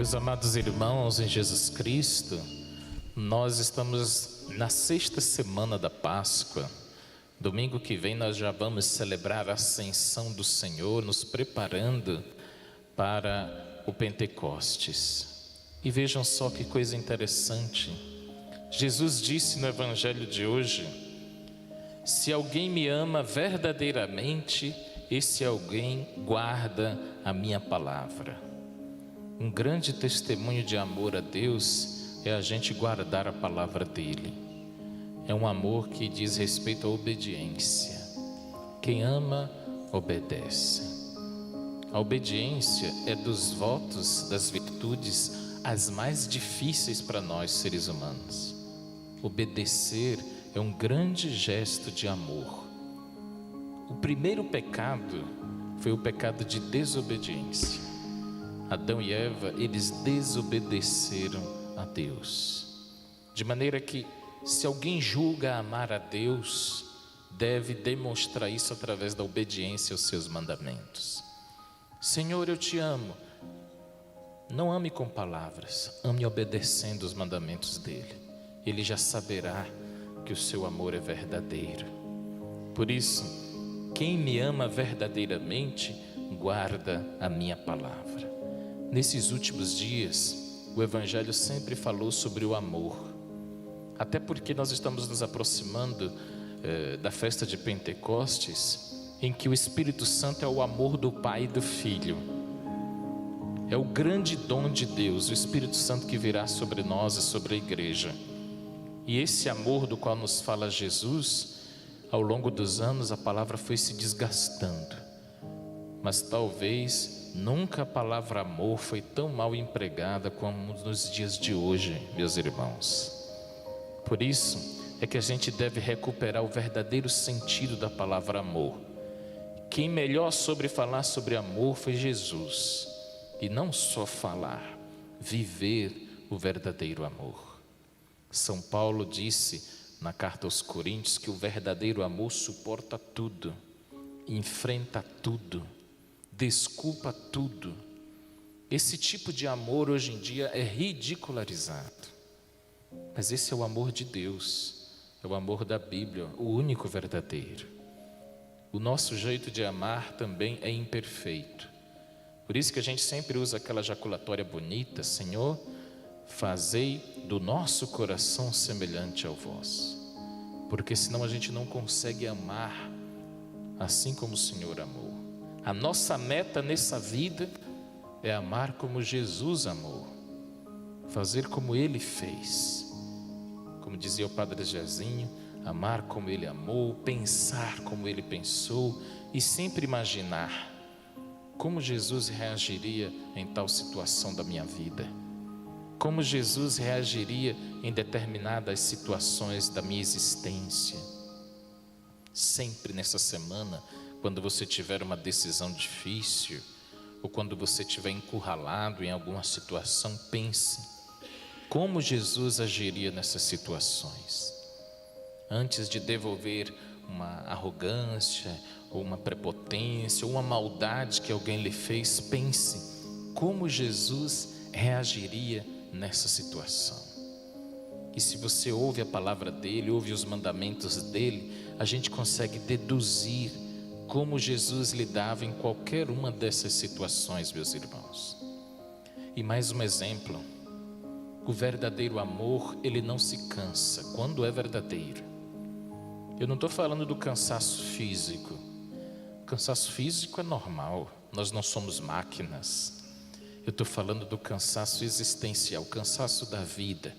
Meus amados irmãos em Jesus Cristo, nós estamos na sexta semana da Páscoa. Domingo que vem nós já vamos celebrar a Ascensão do Senhor, nos preparando para o Pentecostes. E vejam só que coisa interessante. Jesus disse no Evangelho de hoje: se alguém me ama verdadeiramente, esse alguém guarda a minha palavra. Um grande testemunho de amor a Deus é a gente guardar a palavra dele. É um amor que diz respeito à obediência. Quem ama, obedece. A obediência é dos votos, das virtudes, as mais difíceis para nós seres humanos. Obedecer é um grande gesto de amor. O primeiro pecado foi o pecado de desobediência. Adão e Eva, eles desobedeceram a Deus. De maneira que, se alguém julga amar a Deus, deve demonstrar isso através da obediência aos seus mandamentos. Senhor, eu te amo. Não ame com palavras, ame obedecendo os mandamentos dele. Ele já saberá que o seu amor é verdadeiro. Por isso, quem me ama verdadeiramente, guarda a minha palavra. Nesses últimos dias, o Evangelho sempre falou sobre o amor. Até porque nós estamos nos aproximando da festa de Pentecostes, em que o Espírito Santo é o amor do Pai e do Filho. É o grande dom de Deus, o Espírito Santo que virá sobre nós e sobre a igreja. E esse amor do qual nos fala Jesus, ao longo dos anos a palavra foi se desgastando. Mas talvez nunca a palavra amor foi tão mal empregada como nos dias de hoje, meus irmãos. Por isso é que a gente deve recuperar o verdadeiro sentido da palavra amor. Quem melhor soube falar sobre amor foi Jesus. E não só falar, viver o verdadeiro amor. São Paulo disse na carta aos Coríntios que o verdadeiro amor suporta tudo, enfrenta tudo, desculpa tudo. Esse tipo de amor hoje em dia é ridicularizado. Mas esse é o amor de Deus, é o amor da Bíblia, o único verdadeiro. O nosso jeito de amar também é imperfeito. Por isso que a gente sempre usa aquela jaculatória bonita: Senhor, fazei do nosso coração semelhante ao vosso. Porque senão a gente não consegue amar assim como o Senhor amou. A nossa meta nessa vida é amar como Jesus amou, fazer como Ele fez. Como dizia o Padre Jezinho, amar como Ele amou, pensar como Ele pensou e sempre imaginar como Jesus reagiria em tal situação da minha vida, como Jesus reagiria em determinadas situações da minha existência. Sempre nessa semana, quando você tiver uma decisão difícil, ou quando você estiver encurralado em alguma situação, pense como Jesus agiria nessas situações. Antes de devolver uma arrogância, ou uma prepotência, ou uma maldade que alguém lhe fez, pense como Jesus reagiria nessa situação. E se você ouve a palavra dele, ouve os mandamentos dele, a gente consegue deduzir como Jesus lidava em qualquer uma dessas situações, meus irmãos. E mais um exemplo: o verdadeiro amor, ele não se cansa quando é verdadeiro. Eu não estou falando do cansaço físico. O cansaço físico é normal, nós não somos máquinas. Eu estou falando do cansaço existencial, o cansaço da vida,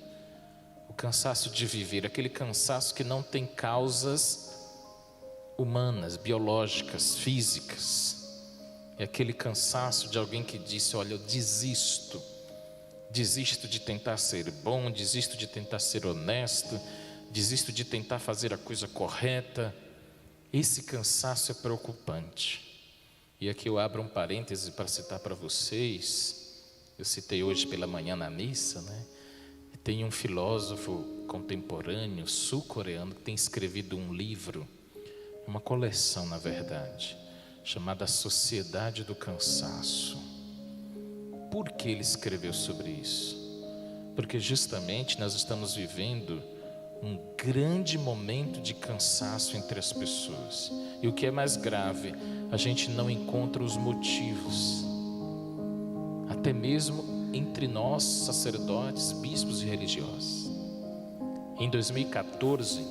o cansaço de viver, aquele cansaço que não tem causas humanas, biológicas, físicas. É aquele cansaço de alguém que disse: olha, eu desisto de tentar ser bom, desisto de tentar ser honesto, desisto de tentar fazer a coisa correta. Esse cansaço é preocupante. E aqui eu abro um parêntese para citar para vocês. Eu citei hoje pela manhã na missa, né? Tem um filósofo contemporâneo sul-coreano que tem escrevido um livro, uma coleção na verdade, chamada Sociedade do Cansaço. Por que ele escreveu sobre isso? Porque justamente nós estamos vivendo um grande momento de cansaço entre as pessoas. E o que é mais grave, a gente não encontra os motivos. Até mesmo entre nós, sacerdotes, bispos e religiosos. Em 2014,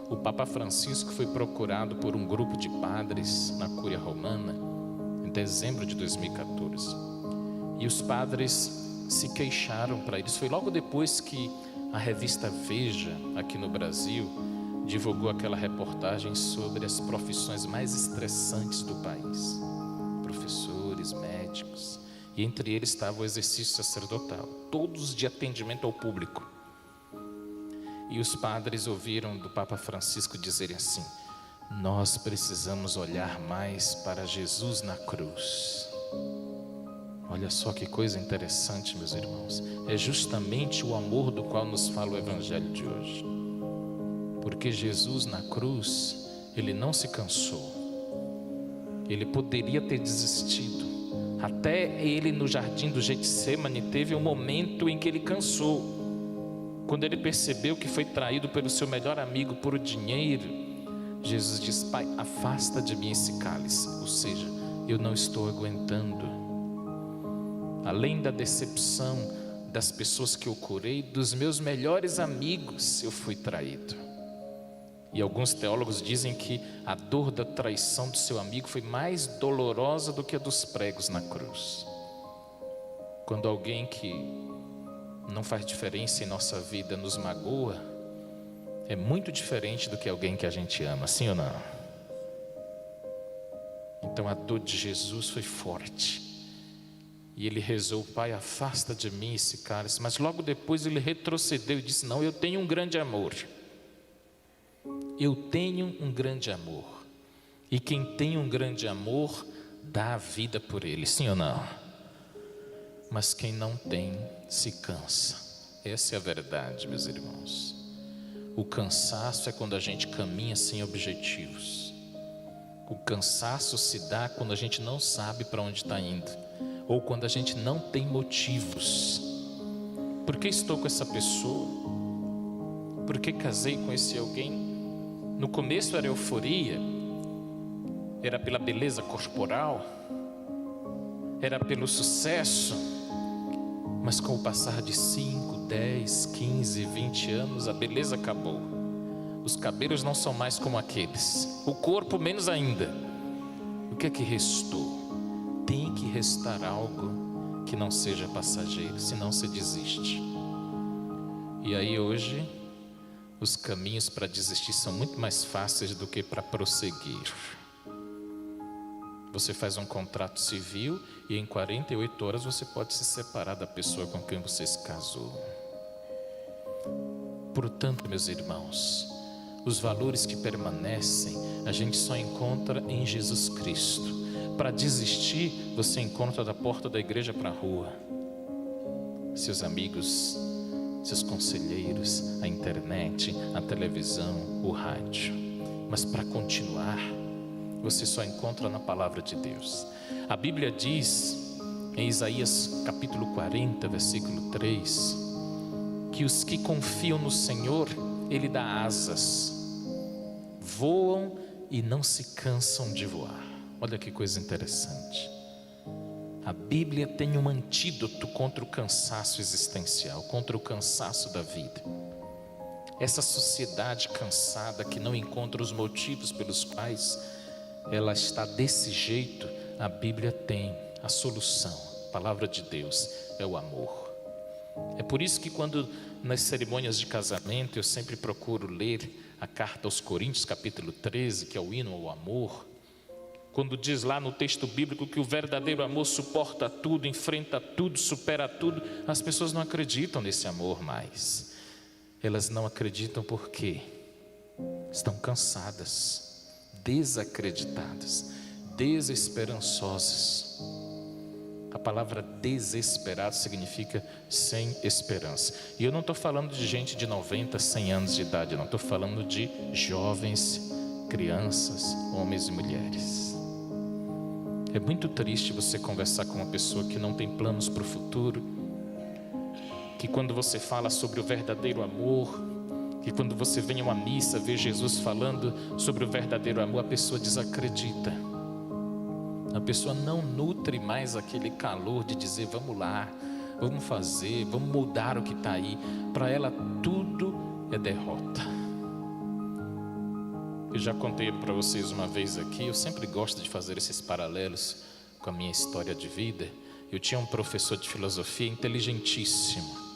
o Papa Francisco foi procurado por um grupo de padres na Cúria Romana, em dezembro de 2014. E os padres se queixaram para eles. Foi logo depois que a revista Veja, aqui no Brasil, divulgou aquela reportagem sobre as profissões mais estressantes do país. Professores, médicos, e entre eles estava o exercício sacerdotal, todos de atendimento ao público. E os padres ouviram do Papa Francisco dizerem assim: nós precisamos olhar mais para Jesus na cruz. Olha só que coisa interessante, meus irmãos. É justamente o amor do qual nos fala o Evangelho de hoje. Porque Jesus na cruz, ele não se cansou. Ele poderia ter desistido. Até ele no jardim do Getsêmani teve um momento em que ele cansou. Quando ele percebeu que foi traído pelo seu melhor amigo por dinheiro, Jesus diz: Pai, afasta de mim esse cálice. Ou seja, eu não estou aguentando. Além da decepção das pessoas que eu curei, dos meus melhores amigos eu fui traído. E alguns teólogos dizem que a dor da traição do seu amigo foi mais dolorosa do que a dos pregos na cruz. Quando alguém que não faz diferença em nossa vida nos magoa, é muito diferente do que alguém que a gente ama, sim ou não? Então a dor de Jesus foi forte. E ele rezou: Pai, afasta de mim esse cálice. Mas logo depois ele retrocedeu e disse: não, eu tenho um grande amor. Eu tenho um grande amor. E quem tem um grande amor, dá a vida por ele, sim ou não? Mas quem não tem, se cansa. Essa é a verdade, meus irmãos. O cansaço é quando a gente caminha sem objetivos. O cansaço se dá quando a gente não sabe para onde está indo, ou quando a gente não tem motivos. Por que estou com essa pessoa? Por que casei com esse alguém? No começo era euforia, era pela beleza corporal, era pelo sucesso, mas com o passar de 5, 10, 15, 20 anos, a beleza acabou. Os cabelos não são mais como aqueles, o corpo menos ainda. O que é que restou? Tem que restar algo que não seja passageiro, senão se desiste. E aí hoje, os caminhos para desistir são muito mais fáceis do que para prosseguir. Você faz um contrato civil e em 48 horas você pode se separar da pessoa com quem você se casou. Portanto, meus irmãos, os valores que permanecem, a gente só encontra em Jesus Cristo. Para desistir, você encontra da porta da igreja para a rua, seus amigos, seus conselheiros, a internet, a televisão, o rádio. Mas para continuar, você só encontra na palavra de Deus. A Bíblia diz, em Isaías capítulo 40, versículo 3, que os que confiam no Senhor, Ele dá asas, voam e não se cansam de voar. Olha que coisa interessante. A Bíblia tem um antídoto contra o cansaço existencial, contra o cansaço da vida. Essa sociedade cansada que não encontra os motivos pelos quais ela está desse jeito, a Bíblia tem a solução. A palavra de Deus é o amor. É por isso que quando nas cerimônias de casamento eu sempre procuro ler a carta aos Coríntios, capítulo 13, que é o hino ao amor. Quando diz lá no texto bíblico que o verdadeiro amor suporta tudo, enfrenta tudo, supera tudo, as pessoas não acreditam nesse amor mais. Elas não acreditam porque estão cansadas, desacreditadas, desesperançosas. A palavra desesperado significa sem esperança. E eu não estou falando de gente de 90, 100 anos de idade, não. Estou falando de jovens, crianças, homens e mulheres. É muito triste você conversar com uma pessoa que não tem planos para o futuro, que quando você fala sobre o verdadeiro amor, que quando você vem a uma missa, vê Jesus falando sobre o verdadeiro amor, a pessoa desacredita. A pessoa não nutre mais aquele calor de dizer, vamos lá, vamos fazer, vamos mudar o que está aí. Para ela tudo é derrota. Eu já contei para vocês uma vez aqui, eu sempre gosto de fazer esses paralelos com a minha história de vida. Eu tinha um professor de filosofia inteligentíssimo.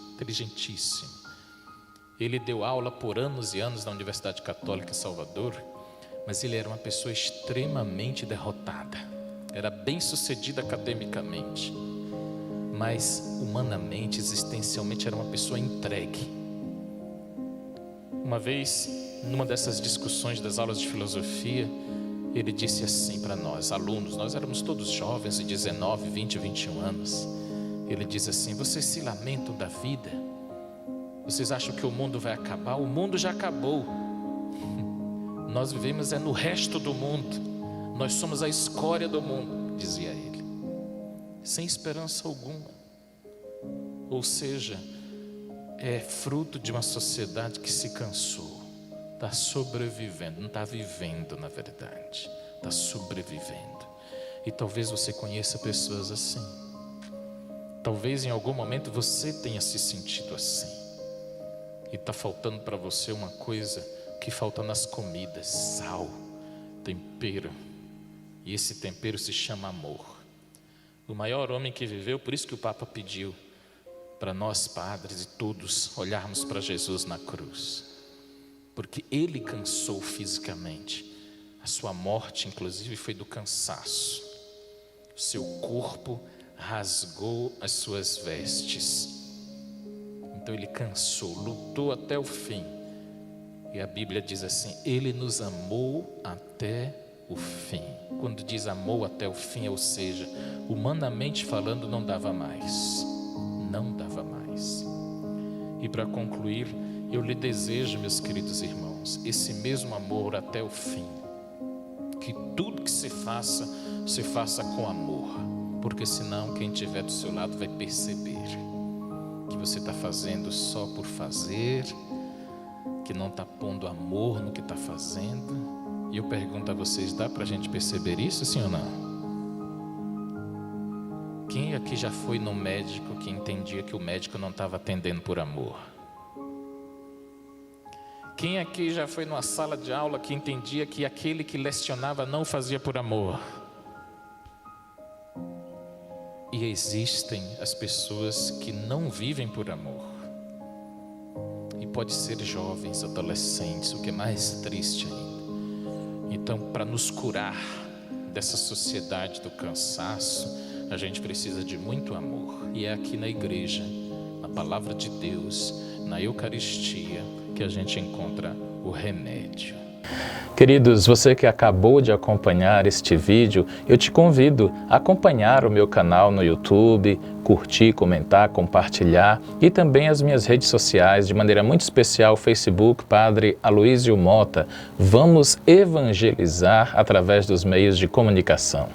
Ele deu aula por anos e anos na Universidade Católica em Salvador, mas ele era uma pessoa extremamente derrotada. Era bem sucedido academicamente, mas humanamente, existencialmente, era uma pessoa entregue. Uma vez, numa dessas discussões das aulas de filosofia, ele disse assim para nós, alunos, nós éramos todos jovens de 19, 20, 21 anos. Ele diz assim, vocês se lamentam da vida? Vocês acham que o mundo vai acabar? O mundo já acabou. Nós vivemos no resto do mundo. Nós somos a escória do mundo, dizia ele, sem esperança alguma. Ou seja, é fruto de uma sociedade que se cansou, está sobrevivendo, não está vivendo na verdade, está sobrevivendo. E talvez você conheça pessoas assim. Talvez em algum momento você tenha se sentido assim. E está faltando para você uma coisa que falta nas comidas, sal, tempero. E esse tempero se chama amor. O maior homem que viveu, por isso que o Papa pediu para nós padres e todos olharmos para Jesus na cruz. Porque ele cansou fisicamente. A sua morte, inclusive, foi do cansaço. O seu corpo rasgou as suas vestes. Então ele cansou, lutou até o fim. E a Bíblia diz assim, ele nos amou até o fim. Quando diz amou até o fim, ou seja, humanamente falando, não dava mais. Não dava mais. E para concluir, eu lhe desejo, meus queridos irmãos, esse mesmo amor até o fim. Que tudo que se faça com amor. Porque senão quem estiver do seu lado vai perceber que você está fazendo só por fazer, que não está pondo amor no que está fazendo. E eu pergunto a vocês, dá para a gente perceber isso, sim ou não? Quem aqui já foi no médico que entendia que o médico não estava atendendo por amor? Quem aqui já foi numa sala de aula que entendia que aquele que lecionava não fazia por amor? E existem as pessoas que não vivem por amor. E pode ser jovens, adolescentes, o que é mais triste ainda. Então, para nos curar dessa sociedade do cansaço, a gente precisa de muito amor. E é aqui na igreja, na palavra de Deus, na Eucaristia, que a gente encontra o remédio. Queridos, você que acabou de acompanhar este vídeo, eu te convido a acompanhar o meu canal no YouTube, curtir, comentar, compartilhar e também as minhas redes sociais, de maneira muito especial, Facebook, Padre Aloísio Mota. Vamos evangelizar através dos meios de comunicação.